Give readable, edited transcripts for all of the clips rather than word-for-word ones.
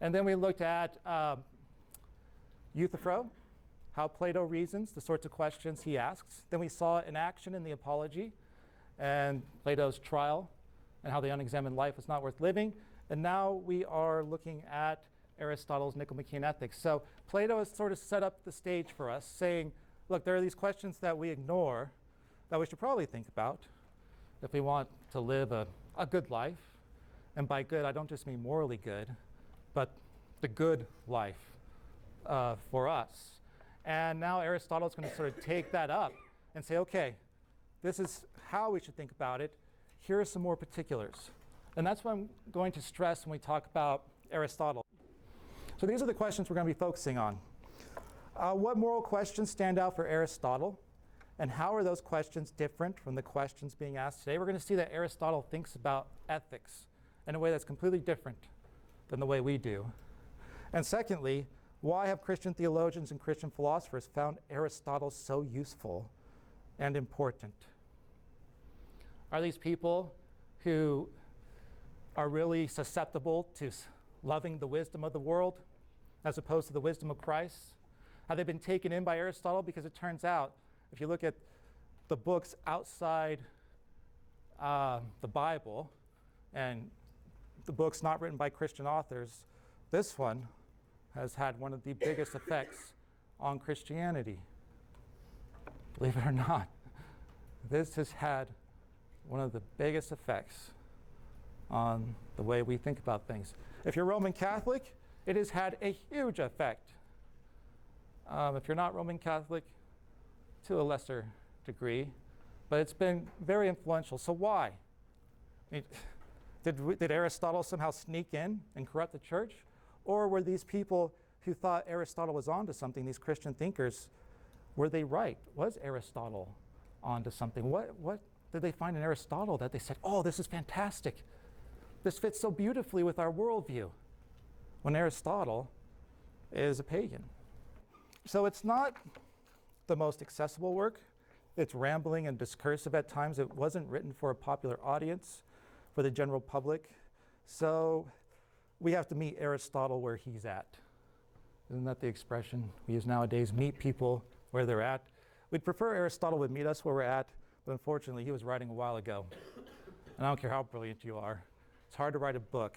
And then we looked at Euthyphro, how Plato reasons, the sorts of questions he asks. Then we saw it in action in the Apology and Plato's trial and how the unexamined life was not worth living. And now we are looking at Aristotle's Nicomachean ethics. So Plato has sort of set up the stage for us, saying, look, there are these questions that we ignore that we should probably think about if we want to live a good life. And by good, I don't just mean morally good, but the good life for us. And now Aristotle's going to sort of take that up and say, okay, this is how we should think about it. Here are some more particulars. And that's what I'm going to stress when we talk about Aristotle. So these are the questions we're going to be focusing on. What moral questions stand out for Aristotle? And how are those questions different from the questions being asked today? We're going to see that Aristotle thinks about ethics in a way that's completely different than the way we do. And secondly, why have Christian theologians and Christian philosophers found Aristotle so useful and important? Are these people who are really susceptible to loving the wisdom of the world as opposed to the wisdom of Christ? Have they been taken in by Aristotle? Because it turns out, if you look at the books outside the Bible and the books not written by Christian authors, this one has had one of the biggest effects on Christianity. Believe it or not, this has had one of the biggest effects on the way we think about things. If you're Roman Catholic, it has had a huge effect. If you're not Roman Catholic, to a lesser degree, but it's been very influential. So why? I mean, did Aristotle somehow sneak in and corrupt the church? Or were these people who thought Aristotle was onto something, these Christian thinkers, were they right? Was Aristotle onto something? What did they find in Aristotle that they said, oh, this is fantastic. This fits so beautifully with our worldview, when Aristotle is a pagan. So it's not the most accessible work. It's rambling and discursive at times. It wasn't written for a popular audience, for the general public. So we have to meet Aristotle where he's at. Isn't that the expression we use nowadays? Meet people where they're at. We'd prefer Aristotle would meet us where we're at, but unfortunately he was writing a while ago. And I don't care how brilliant you are. It's hard to write a book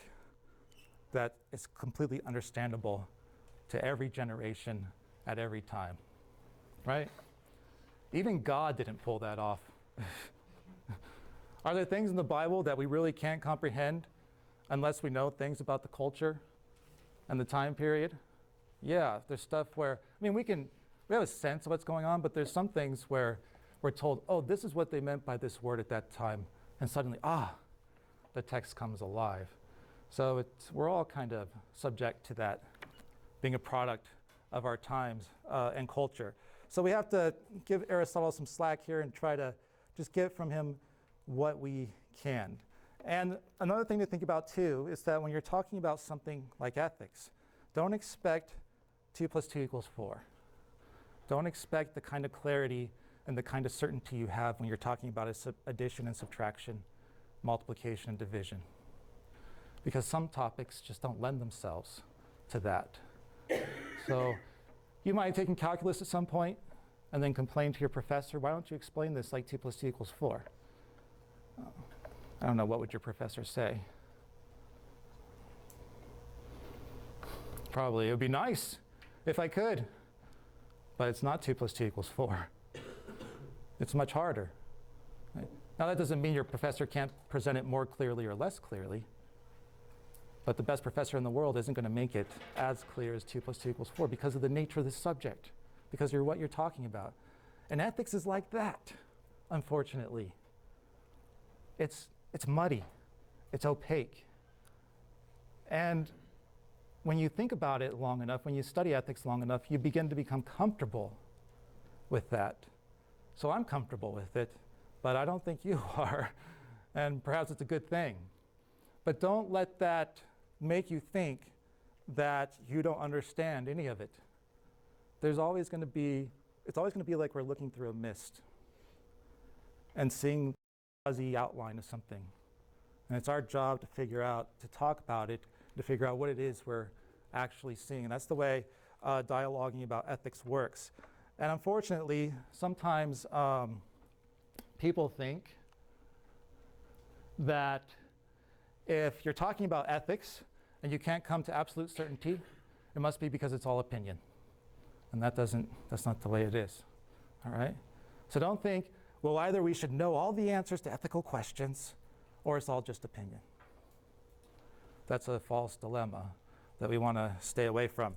that is completely understandable to every generation at every time, right? Even God didn't pull that off. Are there things in the Bible that we really can't comprehend unless we know things about the culture and the time period? Yeah, there's stuff where, I mean, we have a sense of what's going on, but there's some things where we're told, oh, this is what they meant by this word at that time. And suddenly, the text comes alive. So we're all kind of subject to that, being a product of our times and culture. So we have to give Aristotle some slack here and try to just get from him what we can. And another thing to think about too is that when you're talking about something like ethics, don't expect 2 + 2 = 4. Don't expect the kind of clarity and the kind of certainty you have when you're talking about addition and subtraction, multiplication and division. Because some topics just don't lend themselves to that. So you might have taken calculus at some point and then complain to your professor, why don't you explain this like 2 + 2 = 4? I don't know, what would your professor say? Probably, it would be nice if I could, but it's not 2 + 2 = 4. It's much harder. Right? Now that doesn't mean your professor can't present it more clearly or less clearly, but the best professor in the world isn't going to make it as clear as 2 + 2 = 4 because of the nature of the subject, because you're what you're talking about. And ethics is like that, unfortunately. It's muddy, it's opaque. And when you think about it long enough, when you study ethics long enough, you begin to become comfortable with that. So I'm comfortable with it, but I don't think you are. And perhaps it's a good thing. But don't let that make you think that you don't understand any of it. It's always going to be like we're looking through a mist and seeing the fuzzy outline of something. And it's our job to figure out, to talk about it, to figure out what it is we're actually seeing. And that's the way dialoguing about ethics works. And unfortunately, sometimes people think that if you're talking about ethics and you can't come to absolute certainty, it must be because it's all opinion. And that's not the way it is. All right? So don't think, well, either we should know all the answers to ethical questions or it's all just opinion. That's a false dilemma that we want to stay away from.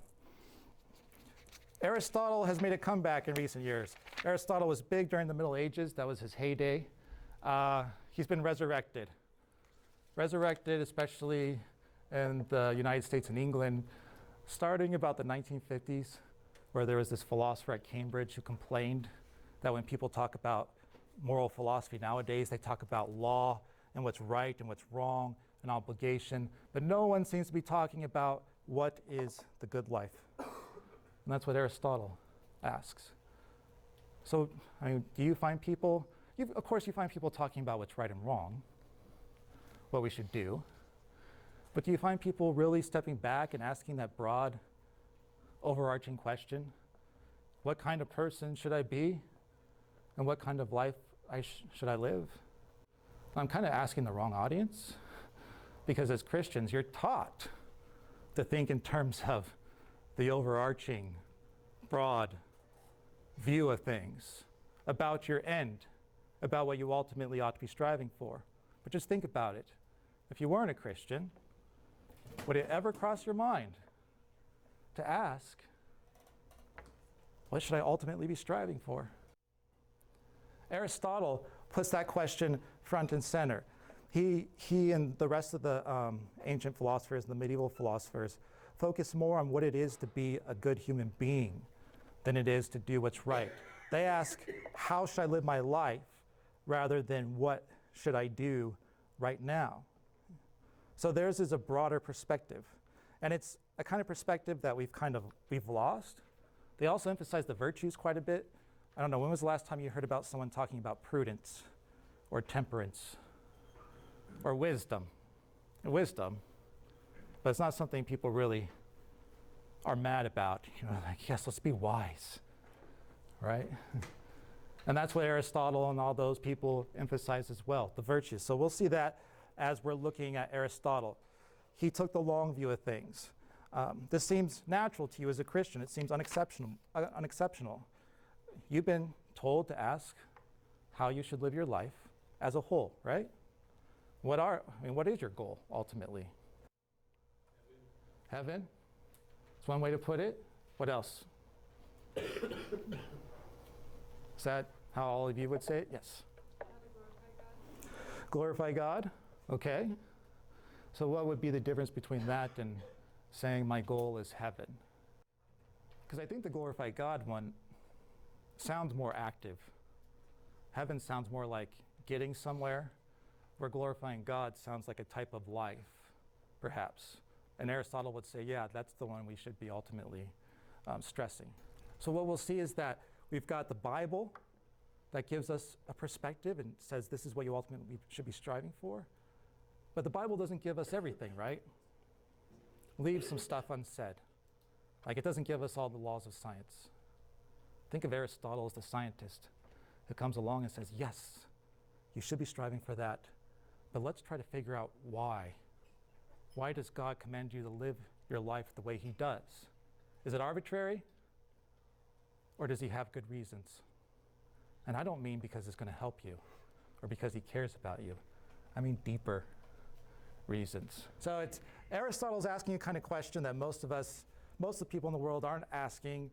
Aristotle has made a comeback in recent years. Aristotle was big during the Middle Ages. That was his heyday. He's been resurrected. Resurrected, especially in the United States and England, starting about the 1950s, where there was this philosopher at Cambridge who complained that when people talk about moral philosophy nowadays, they talk about law and what's right and what's wrong and obligation, but no one seems to be talking about what is the good life. And that's what Aristotle asks. So, I mean, do you find people, of course you find people talking about what's right and wrong, what we should do, but do you find people really stepping back and asking that broad, overarching question, what kind of person should I be? And what kind of life should I live? I'm kind of asking the wrong audience, because as Christians, you're taught to think in terms of the overarching, broad view of things, about your end, about what you ultimately ought to be striving for. But just think about it. If you weren't a Christian, would it ever cross your mind to ask, what should I ultimately be striving for? Aristotle puts that question front and center. He and the rest of the ancient philosophers, the medieval philosophers, focus more on what it is to be a good human being than it is to do what's right. They ask, how should I live my life, rather than what should I do right now? So theirs is a broader perspective. And it's a kind of perspective that we've lost. They also emphasize the virtues quite a bit. I don't know, when was the last time you heard about someone talking about prudence or temperance or wisdom? Wisdom, but it's not something people really are mad about. You know, like, yes, let's be wise, right? And that's what Aristotle and all those people emphasize as well, the virtues. So we'll see that as we're looking at Aristotle. He took the long view of things. This seems natural to you as a Christian. It seems unexceptional. You've been told to ask how you should live your life as a whole, right? What is your goal ultimately? Heaven. That's one way to put it. What else? Is that how all of you would say it? Yes. Glorify God. Okay. So what would be the difference between that and saying my goal is heaven? Because I think the glorify God one sounds more active. Heaven sounds more like getting somewhere, where glorifying God sounds like a type of life, perhaps. And Aristotle would say, yeah, that's the one we should be ultimately stressing. So what we'll see is that we've got the Bible that gives us a perspective and says this is what you ultimately should be striving for. But the Bible doesn't give us everything, right? Leaves some stuff unsaid. Like, it doesn't give us all the laws of science. Think of Aristotle as the scientist who comes along and says, yes, you should be striving for that, but let's try to figure out why. Why does God command you to live your life the way he does? Is it arbitrary? Or does he have good reasons? And I don't mean because it's going to help you or because he cares about you. I mean deeper reasons. So Aristotle's asking a kind of question that most of the people in the world aren't asking.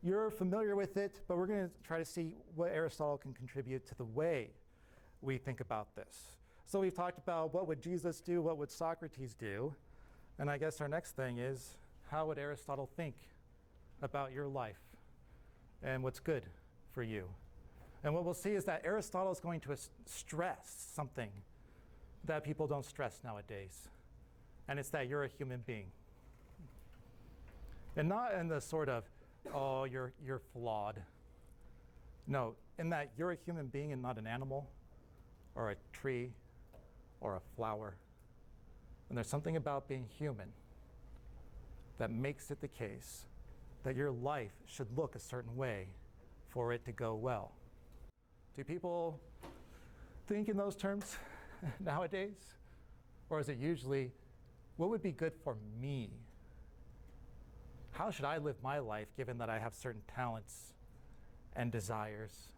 You're familiar with it, but we're going to try to see what Aristotle can contribute to the way we think about this. So we've talked about what would Jesus do, what would Socrates do, and I guess our next thing is, how would Aristotle think about your life and what's good for you? And what we'll see is that Aristotle is going to stress something that people don't stress nowadays, and it's that you're a human being. And not in the sort of, oh, you're flawed. No, in that you're a human being and not an animal or a tree or a flower. And there's something about being human that makes it the case that your life should look a certain way for it to go well? Do people think in those terms nowadays? Or is it usually, what would be good for me? How should I live my life given that I have certain talents and desires?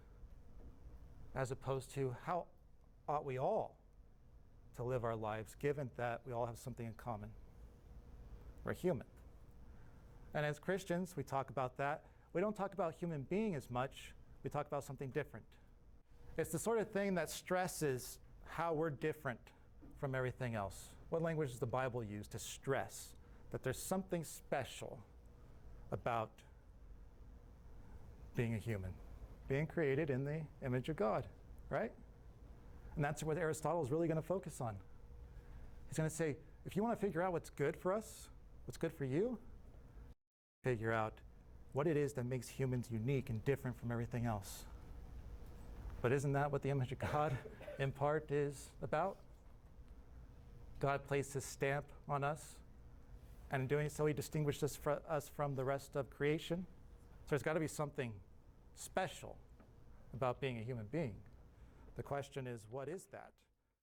As opposed to, how ought we all to live our lives given that we all have something in common? We're human. And as Christians, we talk about that. We don't talk about human being as much. We talk about something different. It's the sort of thing that stresses how we're different from everything else. What language does the Bible use to stress that there's something special about being a human, being created in the image of God, right? And that's what Aristotle is really going to focus on. He's going to say, if you want to figure out what's good for us, what's good for you, figure out what it is that makes humans unique and different from everything else. But isn't that what the image of God, in part, is about? God placed his stamp on us, and in doing so, he distinguished us from the rest of creation. So there's got to be something special about being a human being. The question is, what is that?